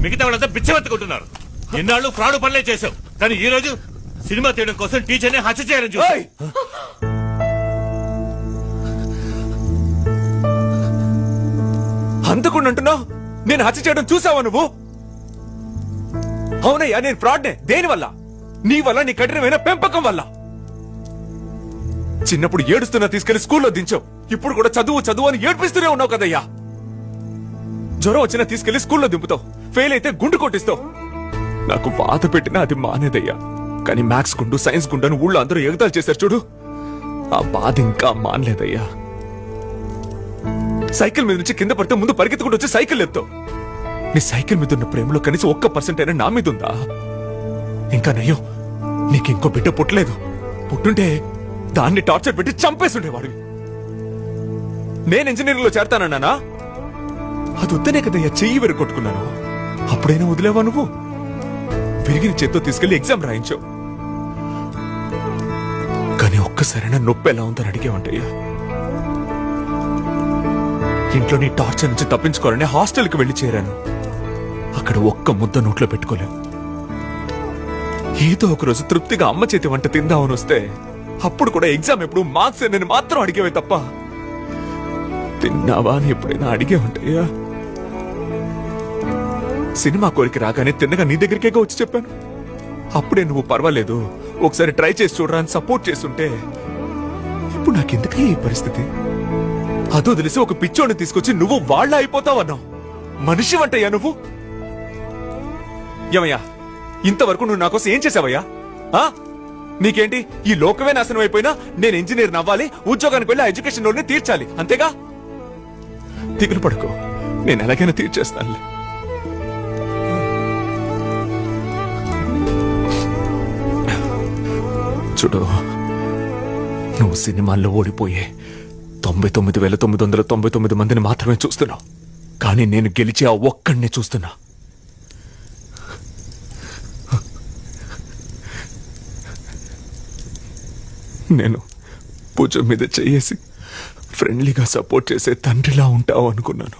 మిగతా వాళ్ళంతా బిచ్చమెత్తుకుంటున్నారు. ఎన్నాళ్ళు ఫ్రాడ్ పనులే చేశావు, కానీ ఈ రోజు సినిమా తీయడం కోసం టీచర్ని హత్య చేయాలని చూసావు. అంతకుండా అంటున్నావు? నేను హత్య చేయడం చూసావా నువ్వు? అవునయ్యా, నేను ఫ్రాడ్నే. దేని వల్ల? నీ వల్ల, నీ కఠినమైన పెంపకం వల్ల. చిన్నప్పుడు ఏడుస్తున్నా తీసుకెళ్లి స్కూల్లో దించావు. ఇప్పుడు కూడా చదువు చదువు అని ఏడ్పిస్తూనే ఉన్నావు కదయ్యా. జ్వరం వచ్చినా తీసుకెళ్లి స్కూల్లో దింపుతావు. ఫెయిల్ అయితే గుండు కొట్టిస్తావు. నాకు బాధ పెట్టినా అది మానేదయ్యా. కానీ మ్యాథ్స్ గుండు, సైన్స్ గుండు అని ఊళ్ళో అందరూ ఎగతాలు చేశారు చూడు, ఆ బాధ ఇంకా మానలేదయ్యా. సైకిల్ మీద నుంచి కింద పడితే ముందు పరిగెత్తుకుంటూ వచ్చి సైకిల్ ఎత్తావు. నీ సైకిల్ మీద ఉన్న ప్రేమలో కనీసం 1% అయినా నా మీద ఉందా? ఇంకా నయ్యో, నీకు ఇంకో బిడ్డ పుట్టలేదు. పుట్టుంటే దాన్ని టార్చర్ పెట్టి చంపేస్తుండేవాడు. నేను ఇంజనీరింగ్ లో చేరతానన్నానా? అది వద్దనే కదయ్యా చెయ్యి వెరగొట్టుకున్నాను. అప్పుడైనా వదిలేవా నువ్వు? విరిగిన చేత్తో తీసుకెళ్లి ఎగ్జామ్ రాయించావు. కానీ ఒక్కసారైనా నొప్పి ఎలా ఉందని అడిగేవంటయ్యా. ఇంట్లో నీ టార్చర్ నుంచి తప్పించుకోవాలని హాస్టల్కి వెళ్లి చేరాను. అక్కడ ఒక్క ముద్ద నోట్లో పెట్టుకోలేవు. ఏదో ఒకరోజు తృప్తిగా అమ్మ చేతి వంట తిందామని వస్తే అప్పుడు కూడా ఎగ్జామ్ ఎప్పుడు మార్క్స్ నేను మాత్రం అడిగేవే తప్ప తిన్నావా అని ఎప్పుడైనా అడిగే ఉంటాయా? సినిమా కోరిక రాగానే తిన్నగా నీ దగ్గరికేగా వచ్చి చెప్పాను. అప్పుడే నువ్వు పర్వాలేదు, ఒకసారి ట్రై చేసి చూడరా అని సపోర్ట్ చేస్తుంటే ఇప్పుడు నాకెందుకే ఈ పరిస్థితి? అదో తెలిసి ఒక పిచ్చోడిని తీసుకొచ్చి నువ్వు వాళ్ళ అయిపోతావన్నావు. మనిషి వంటయ్యా నువ్వు? ఏమయ్యా, ఇంతవరకు నువ్వు నా కోసం ఏం చేసావయ్యా? నీకేంటి, ఈ లోకమే నాశనం అయిపోయినా నేను ఇంజనీర్ అవ్వాలి, ఉద్యోగానికి వెళ్ళి ఎడ్యుకేషన్ లోనే తీర్చాలి, అంతేగా? దిగులు పడుకో, నేను ఎలాగైనా తీర్చేస్తానులే. చూడు, నువ్వు సినిమాల్లో ఓడిపోయే 99,999 మందిని మాత్రమే చూస్తున్నావు. కానీ నేను గెలిచి ఆ ఒక్కడినే చూస్తున్నా. నేను భుజం మీద చేసి ఫ్రెండ్లీగా సపోర్ట్ చేసే తండ్రిలా ఉంటావు అనుకున్నాను.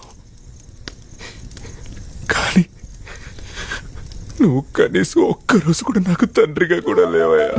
కానీ నువ్వు కనీసం ఒక్కరోజు కూడా నాకు తండ్రిగా కూడా లేవయ్యా.